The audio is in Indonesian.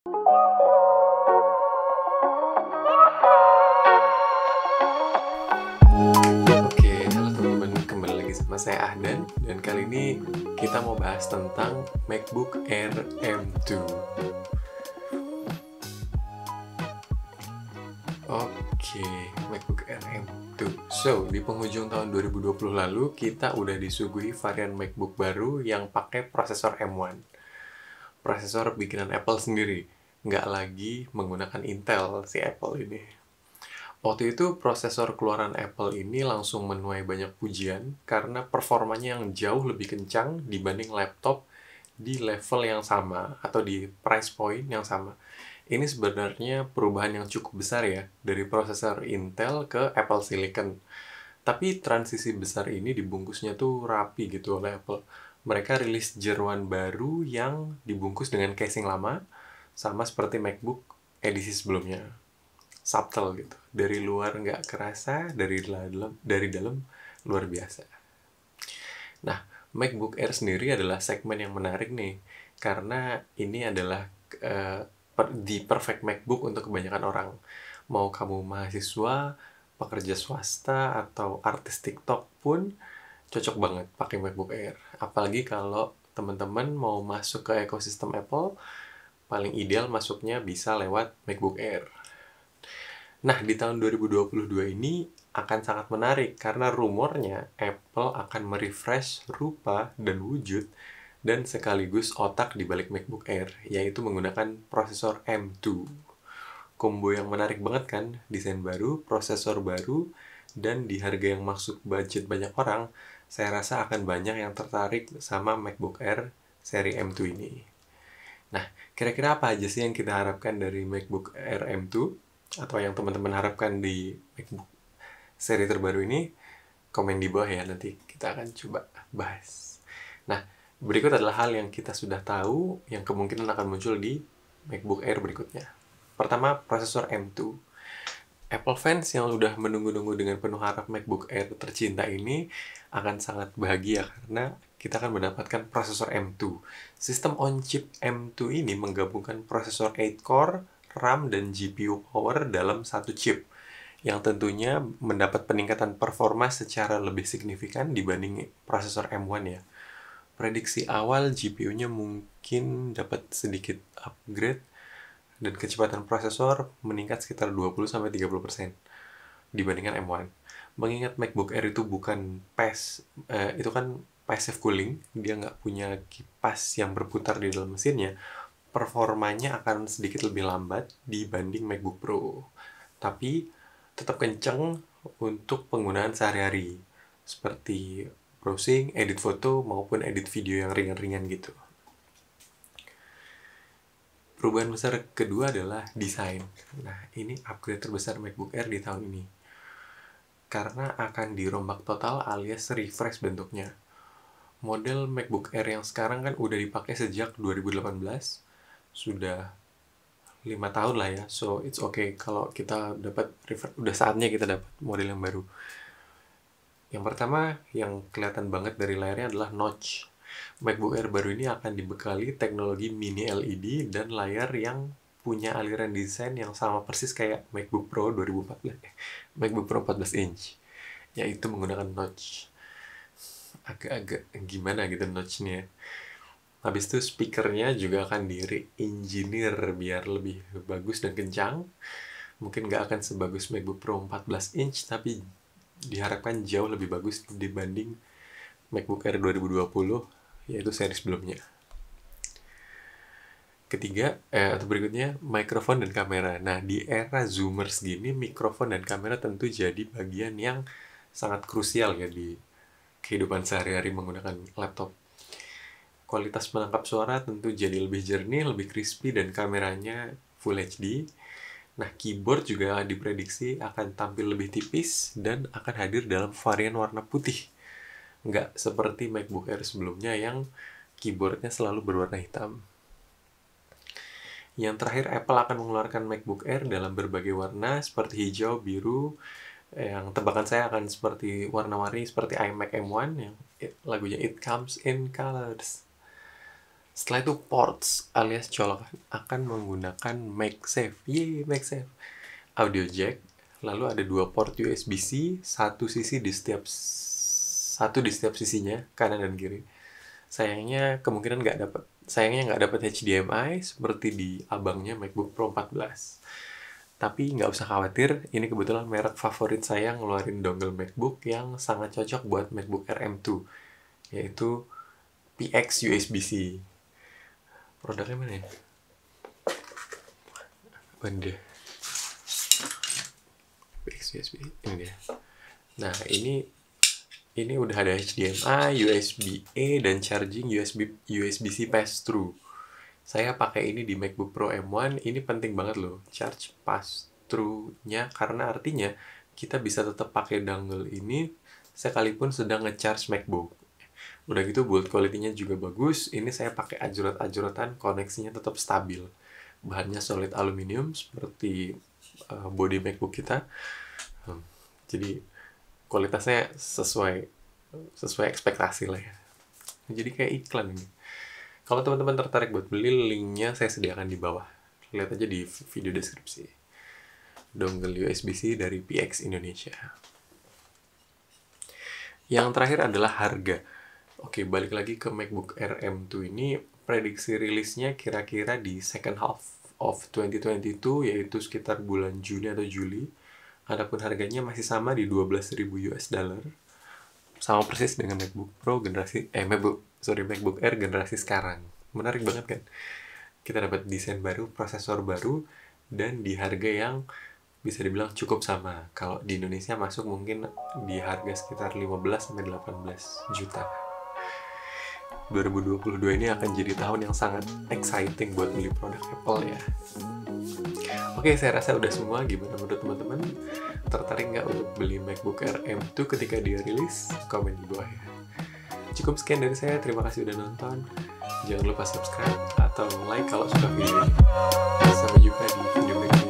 Oke, halo teman-teman, kembali lagi sama saya Ahdan, dan kali ini kita mau bahas tentang MacBook Air M2. Oke, MacBook Air M2. So, di penghujung tahun 2020 lalu, kita udah disuguhi varian MacBook baru yang pakai prosesor M1. Prosesor bikinan Apple sendiri, nggak lagi menggunakan Intel si Apple ini. Waktu itu prosesor keluaran Apple ini langsung menuai banyak pujian karena performanya yang jauh lebih kencang dibanding laptop di level yang sama atau di price point yang sama. Ini sebenarnya perubahan yang cukup besar ya dari prosesor Intel ke Apple Silicon. Tapi transisi besar ini dibungkusnya tuh rapi gitu oleh Apple. Mereka rilis jeruan baru yang dibungkus dengan casing lama, sama seperti MacBook edisi sebelumnya. Subtle gitu. Dari luar nggak kerasa, dari dalam luar biasa. Nah, MacBook Air sendiri adalah segmen yang menarik nih, karena ini adalah the perfect MacBook untuk kebanyakan orang. Mau kamu mahasiswa, pekerja swasta, atau artis TikTok pun cocok banget pakai MacBook Air. Apalagi kalau teman-teman mau masuk ke ekosistem Apple, paling ideal masuknya bisa lewat MacBook Air. Nah, di tahun 2022 ini akan sangat menarik karena rumornya Apple akan merefresh rupa dan wujud dan sekaligus otak di balik MacBook Air, yaitu menggunakan prosesor M2. Combo yang menarik banget kan, desain baru, prosesor baru, dan di harga yang masuk budget banyak orang, saya rasa akan banyak yang tertarik sama MacBook Air seri M2 ini. Nah, kira-kira apa aja sih yang kita harapkan dari MacBook Air M2? Atau yang teman-teman harapkan di MacBook seri terbaru ini? Komen di bawah ya, nanti kita akan coba bahas. Nah, berikut adalah hal yang kita sudah tahu yang kemungkinan akan muncul di MacBook Air berikutnya. Pertama, prosesor M2. Apple fans yang udah menunggu-nunggu dengan penuh harap MacBook Air tercinta ini akan sangat bahagia karena kita akan mendapatkan prosesor M2. Sistem on-chip M2 ini menggabungkan prosesor 8-core, RAM, dan GPU power dalam satu chip, yang tentunya mendapat peningkatan performa secara lebih signifikan dibanding prosesor M1 ya. Prediksi awal GPU-nya mungkin dapat sedikit upgrade dan kecepatan prosesor meningkat sekitar 20-30% dibandingkan M1. Mengingat MacBook Air itu bukan itu kan passive cooling, dia nggak punya kipas yang berputar di dalam mesinnya, performanya akan sedikit lebih lambat dibanding MacBook Pro. Tapi tetap kenceng untuk penggunaan sehari-hari, seperti browsing, edit foto, maupun edit video yang ringan-ringan gitu. Perubahan besar kedua adalah desain. Nah, ini upgrade terbesar MacBook Air di tahun ini. Karena akan dirombak total alias refresh bentuknya. Model MacBook Air yang sekarang kan udah dipakai sejak 2018. Sudah 5 tahun lah ya. So, it's okay kalau kita dapat refresh. Udah saatnya kita dapat model yang baru. Yang pertama, yang kelihatan banget dari layarnya adalah notch. MacBook Air baru ini akan dibekali teknologi mini LED dan layar yang punya aliran desain yang sama persis kayak MacBook Pro 2014, MacBook Pro 14 inch, yaitu menggunakan notch. Agak-agak gimana gitu notch-nya. Habis itu speakernya juga akan di-re-engineer biar lebih bagus dan kencang. Mungkin nggak akan sebagus MacBook Pro 14 inch, tapi diharapkan jauh lebih bagus dibanding MacBook Air 2020, yaitu seri sebelumnya. Ketiga, atau berikutnya, mikrofon dan kamera. Nah, di era zoomers gini, mikrofon dan kamera tentu jadi bagian yang sangat krusial ya di kehidupan sehari-hari menggunakan laptop. Kualitas menangkap suara tentu jadi lebih jernih, lebih crispy, dan kameranya Full HD. Nah, keyboard juga diprediksi akan tampil lebih tipis dan akan hadir dalam varian warna putih. Nggak seperti MacBook Air sebelumnya yang keyboardnya selalu berwarna hitam. Yang terakhir, Apple akan mengeluarkan MacBook Air dalam berbagai warna seperti hijau, biru, yang tebakan saya akan seperti warna-warni seperti iMac M1 yang lagunya It Comes in Colors. Setelah itu ports alias colokan akan menggunakan MagSafe. Yeay, MagSafe. Audio jack, lalu ada 2 port USB-C, satu di setiap sisinya, kanan dan kiri. Sayangnya nggak dapat HDMI seperti di abangnya MacBook Pro 14. Tapi nggak usah khawatir, ini kebetulan merek favorit saya ngeluarin dongle MacBook yang sangat cocok buat MacBook Air M2, yaitu PX USB-C. Produknya mana ya? Benda. PX USB, ini dia. Nah, ini udah ada HDMI, USB-A, dan charging USB-C pass-through. Saya pakai ini di MacBook Pro M1, ini penting banget loh, charge pass-through-nya, karena artinya kita bisa tetap pakai dongle ini sekalipun sedang nge-charge MacBook. Udah gitu build quality-nya juga bagus, ini saya pakai ajrot-ajrotan, koneksinya tetap stabil. Bahannya solid aluminium seperti body MacBook kita. Jadi kualitasnya sesuai ekspektasi lah ya. Jadi kayak iklan ini. Kalau teman-teman tertarik buat beli, linknya saya sediakan di bawah. Lihat aja di video deskripsi. Dongle USB-C dari PX Indonesia. Yang terakhir adalah harga. Oke, balik lagi ke MacBook Air M2 ini, prediksi rilisnya kira-kira di second half of 2022, yaitu sekitar bulan Juni atau Juli. Adapun harganya masih sama di $12.000. Sama persis dengan MacBook Air generasi sekarang. Menarik banget kan? Kita dapat desain baru, prosesor baru, dan di harga yang bisa dibilang cukup sama. Kalau di Indonesia masuk mungkin di harga sekitar 15-18 juta. 2022 ini akan jadi tahun yang sangat exciting buat beli produk Apple ya. Oke, saya rasa udah semua. Gimana menurut teman-teman? Tertarik nggak untuk beli MacBook Air M2 ketika dia rilis? Komen di bawah ya. Cukup sekian dari saya. Terima kasih udah nonton. Jangan lupa subscribe atau like kalau suka video ini. Sampai jumpa di video berikutnya.